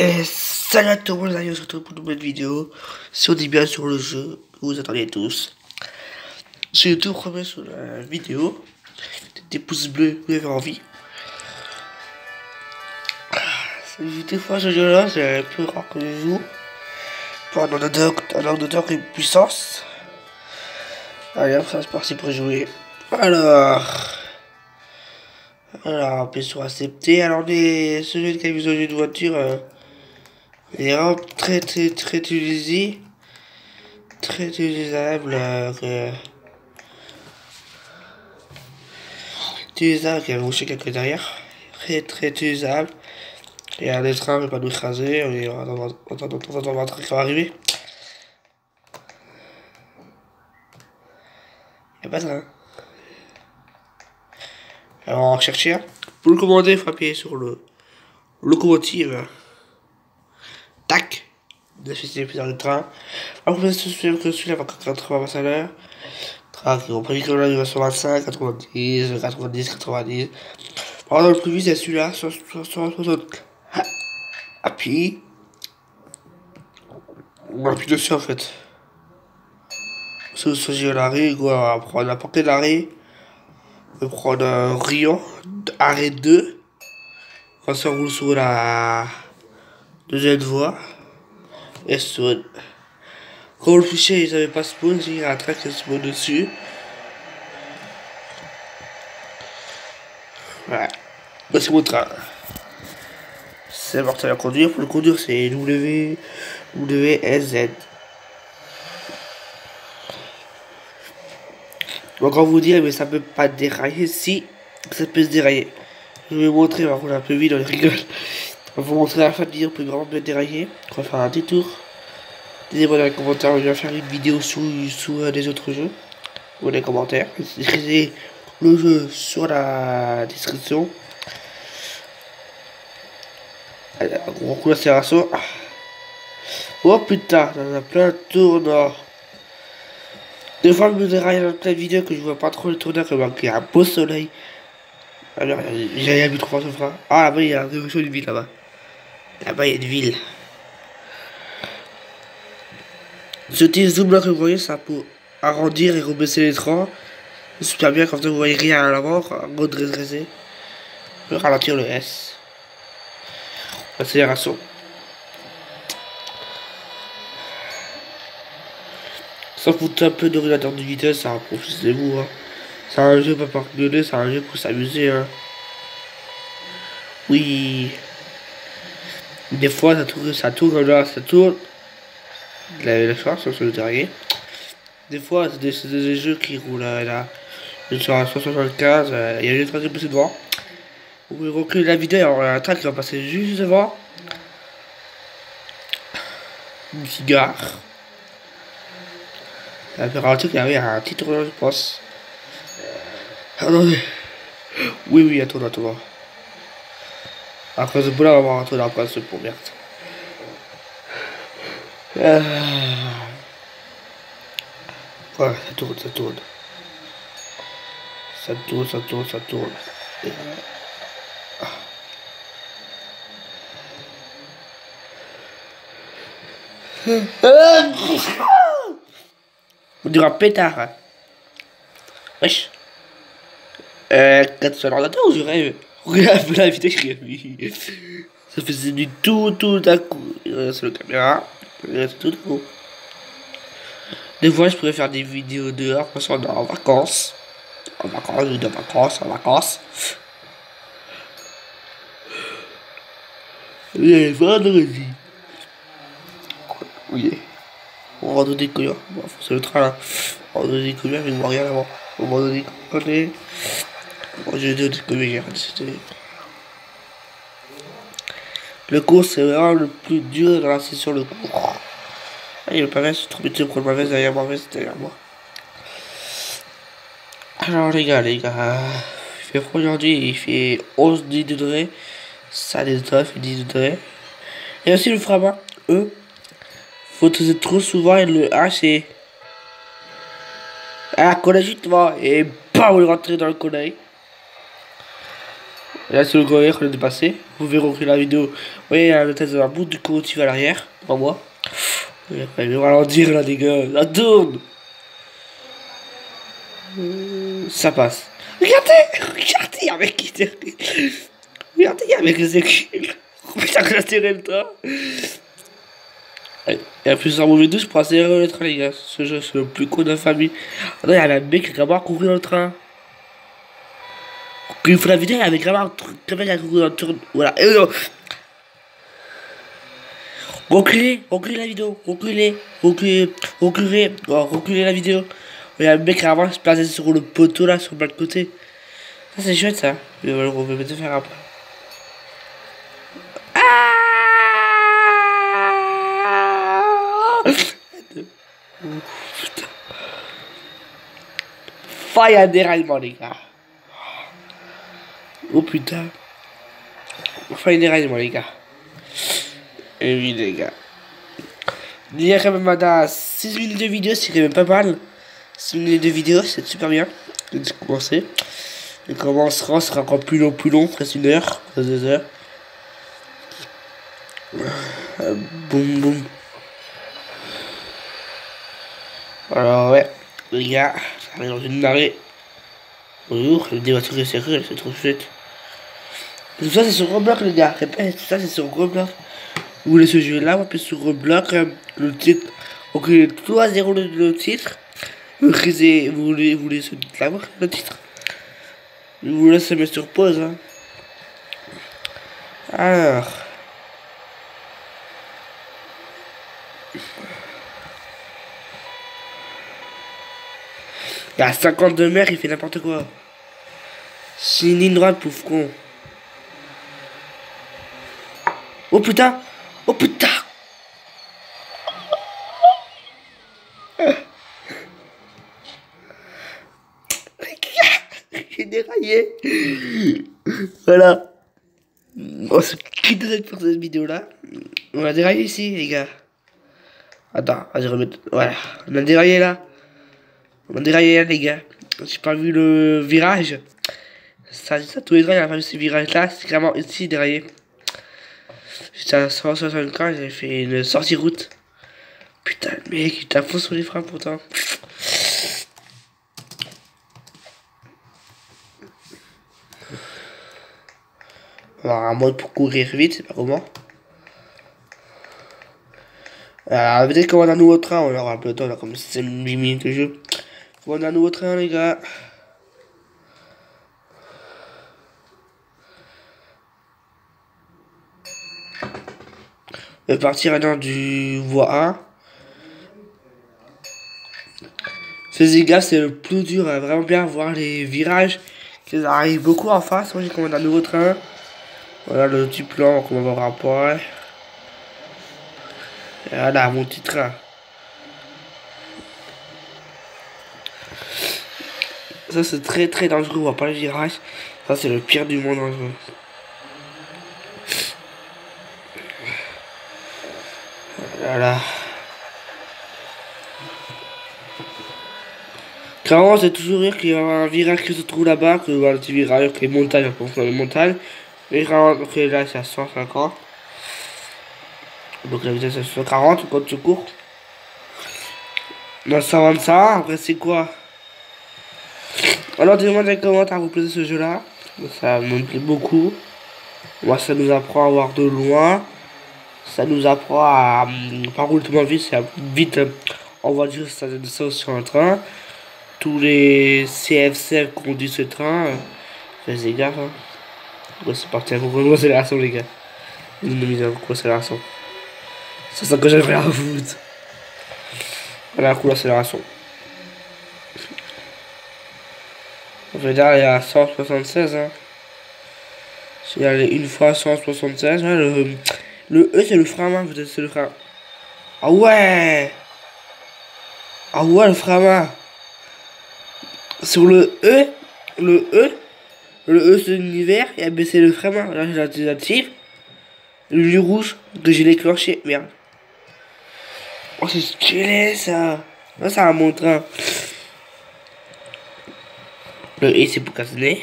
Et salut à tout le monde, on se retrouve pour une nouvelle vidéo. Si on dit bien sur le jeu que vous attendiez tous. Si YouTube remet sur la vidéo, des pouces bleus, vous avez envie. Des fois ce jeu là, c'est un peu rare que je joue. Pour un ordinateur qui a une puissance. Allez hop, ça c'est parti pour jouer. Alors, bien sûr accepté. Alors ce jeu de jeu de voiture, il est vraiment très utilisé. Très utilisable, utilisable, qui a bouché quelques derrière. Très utilisable. Il y a des trains, mais pas nous écraser. On va un truc qui va arriver. Il n'y a pas de train. Alors on va chercher un. Pour le commander, il faut appuyer sur le locomotive. Tac. D'afficher plusieurs trains. Alors vous savez que celui-là va 80 à l'heure. Train qui ont prévu que là il va sur 25, 90, 90, 90. Par exemple, le plus vite c'est celui-là, 60. Appuie. On appuie dessus en fait. Si vous choisissez l'arrêt, on va prendre la portée de l'arrêt. On va prendre un rayon, arrêt 2. Quand ça roule sur la deuxième voie. Et spawn. Quand le fichier ils n'avaient pas spawn, il y a un train qui spawn dessus. Voilà. Bah, c'est mon train. C'est mortel à conduire. Pour le conduire, c'est WSZ. Bon, quand vous dire, mais ça peut pas dérailler. Si, ça peut se dérailler. Je vais vous montrer, on va rouler un peu vite, on rigole. On va vous montrer à la fin de vidéo, on peut vraiment bien dérailler. On va faire un détour. Dites-moi dans les commentaires, je vais faire une vidéo sous des autres jeux. Ou dans les commentaires. Écrivez le jeu sur la description. Allez, un gros coup d'accélération. Oh putain, on a plein de tournants. Des fois, je me déraille dans plein de vidéos que je vois pas trop le tournant, comme qu'il y a un beau soleil. Alors, j'ai rien vu trop fort ce frein. Ah, là-bas, il y a une ville là-bas. Là-bas, il y a une ville. Ce petit zoom là que vous voyez, ça pour arrondir et rebaisser l'écran. C'est super bien, comme ça vous voyez rien à l'avant, en mode redressé. Je vais ralentir le S. Accélération. Ça fout un peu de régulateur de vitesse, ça profitez-vous. Hein. C'est un jeu pas pour gueuler, c'est un jeu pour s'amuser. Hein. Oui. Des fois ça tourne là, ça tourne. La chance sur le dernier. Des fois c'est des jeux qui roulent là. Sur un 175, il y a une train qui passe devant. Vous pouvez reculer la vidéo, il y a un train qui va passer juste devant. Une cigare. La ralentir qu'il y avait un petit tournant, je pense. Attendez. Oui, attends. Après ce bout là, on va avoir un tournant après ce pour merde. Voilà, ça tourne. Ça tourne. On dirait un pétard. Hein. Wesh. Quand tu as l'ordinateur ou je rêve? Regarde un peu la vidéo que j'ai vu. Ça faisait du tout d'un coup. C'est la caméra. C'est tout d'un coup. Des fois, je pourrais faire des vidéos dehors parce qu'on est en vacances. En vacances. Les vendredis. Oui. On va donner combien? Bon, c'est le train là. On va donner combien? Je ne vois rien avant. On va donner combien? Bon, je vais donner combien? Le cours, c'est vraiment le plus dur dans la session, le cours. Ah, il y a le pavé, c'est trop petit pour le pavé, derrière moi. Alors les gars, il fait froid aujourd'hui, il fait 10 degrés. Ça des il fait 10 degrés. Et aussi le frein eux, faut trop souvent et le H c'est à la collège, tu vois, et bam, on est rentré dans le collège. Là, c'est le grenier qu'on a dépassé. Vous verrez au la vidéo. Vous voyez, il y a la tête de la bout du locomotive à l'arrière. Pas moi. Et après, il va ralentir là, les gars. La tourne. Ça passe. Regardez, il y a un mec qui tire. Regardez, il y a un mec qui s'écule. Oh putain, que j'ai tiré le train. Il y a plus un mauvais douche pour accélérer le train, les gars. Ce jeu, c'est le plus con de la famille. Ah non, il y a un mec qui a vraiment couru dans le train. Quand il faut la vidéo, il y avait vraiment un truc qui a couru dans le train. Voilà. Reculez la vidéo. Reculez la vidéo. Il y a un mec qui a vraiment se placer sur le poteau là, sur le bas de côté. Ça, c'est chouette ça. Mais voilà, on va peut-être faire après. Putain. Enfin, il y a un déraillement, les gars. Oh putain. Enfin, il y a un déraillement, les gars. Et oui, les gars. Il y a quand même 6 minutes de vidéo, c'est quand même pas mal. 6 minutes de vidéo, c'est super bien. Je vais commencer. Et comment on sera encore plus long, presque 1 heure, presque 2 heures. Boum boum. Alors ouais, les gars, ça arrive dans une marée. Bonjour, des voitures qui circulent, c'est trop chouette. Tout ça c'est sur Roblox les gars, répète, tout ça c'est sur Roblox. Vous voulez ce jeu là, on peut sur Roblox, le titre, ok, tout à 0 le titre. Vous voulez ce titre là, le titre. Je vous laisse mettre sur pause. Hein. Alors. Il y a 52 mères, il fait n'importe quoi. C'est une ligne droite, pauvre con. Oh putain! Oh putain! J'ai déraillé. Voilà. On se quitte pour cette vidéo là. On a déraillé ici, les gars. Attends, vas-y remettre. Voilà. On a déraillé là. On a déraillé là, les gars. J'ai pas vu le virage. Ça tous les trains, il a pas vu ce virage là. C'est vraiment ici déraillé. J'étais à 165, j'ai fait une sortie route. Putain, mec, il t'a fond sur les freins pourtant. Alors, un mode pour courir vite, c'est pas comment. Alors, peut-être qu'on a un nouveau train, on aura un peu de temps, on a comme 8 minutes de jeu. On a un nouveau train, les gars. Je vais partir maintenant du voie 1. Ces gars, c'est le plus dur, à vraiment bien voir les virages. Ils arrivent beaucoup en face. Moi, j'ai commandé un nouveau train. Voilà le petit plan qu'on va voir après. Et voilà mon petit train. Ça, c'est très dangereux. On voit pas les virages. Ça, c'est le pire du monde dangereux. Voilà. Clairement, c'est toujours rire qu'il y a un virage qui se trouve là-bas, que voilà, le petit virage, que les montagnes, on pense dans les montagnes. Et là, c'est à 150. Donc la vitesse c'est 140, quand tu cours. Dans 125, après c'est quoi? Alors dis-moi dans les commentaires, vous plaisez ce jeu là. Ça me plaît beaucoup. Moi ça nous apprend à voir de loin. Ça nous apprend à rouler tellement vite, c'est vite en voiture, ça sur un train. Tous les CFC conduisent ce train. Faites gaffe. Hein. Ouais, c'est parti, un gros accélération les gars. Une mise à gros accélération. C'est ça que j'aimerais à foutre. Voilà, coup d'accélération. On va dire il y a 176. Hein. J'ai allé une fois 176. Ouais, le E c'est le frein à main, peut-être c'est le frein. Ah ouais! Ah ouais, le frein à main. Sur le E c'est l'univers et B c'est le frein à main. Là j'ai l'active. Le lieu rouge que j'ai déclenché. Merde. Oh, c'est stylé ça. Là, ça a mon train. Le E, c'est pour cassonner.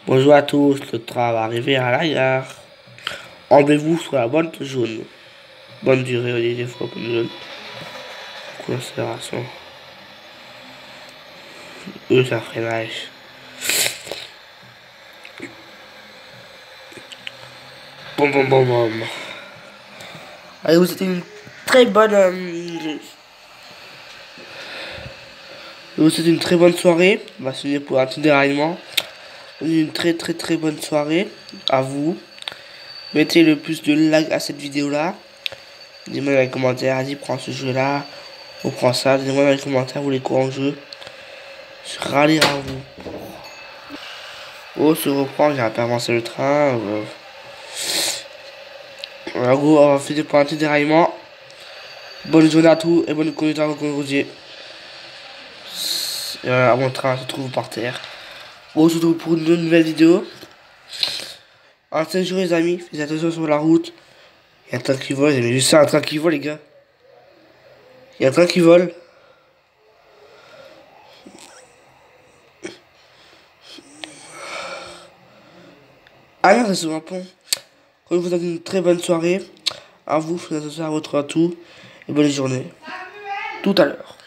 Bonjour à tous, le train va arriver à la gare. Rendez-vous sur la bande jaune. Bonne durée, on dit des fois, bonne jaune. Considération. Ça freinage. Bon, bon, bon, bon. Allez, vous c'était une très bonne... C'est une très bonne soirée. On va se finir pour un petit déraillement. Une très bonne soirée à vous. Mettez le plus de like à cette vidéo là. Dites-moi dans les commentaires, vas-y prends ce jeu là. On prend ça. Dites-moi dans les commentaires, vous voulez quoi en jeu. Je râler à vous. Oh, se reprend, j'ai un peu avancé le train. En gros, on va finir pour un petit déraillement. Bonne journée à tous et bonne conduite à vos conduits. Mon train se trouve par terre. On se retrouve pour une nouvelle vidéo. Attention les amis, faites attention sur la route. Il y a un train qui vole, j'ai vu ça, un train qui vole les gars. Il y a un train qui vole. Ah non, c'est sur un pont. Je vous souhaite une très bonne soirée. À vous, faites attention à votre atout. Et bonne journée. Tout à l'heure.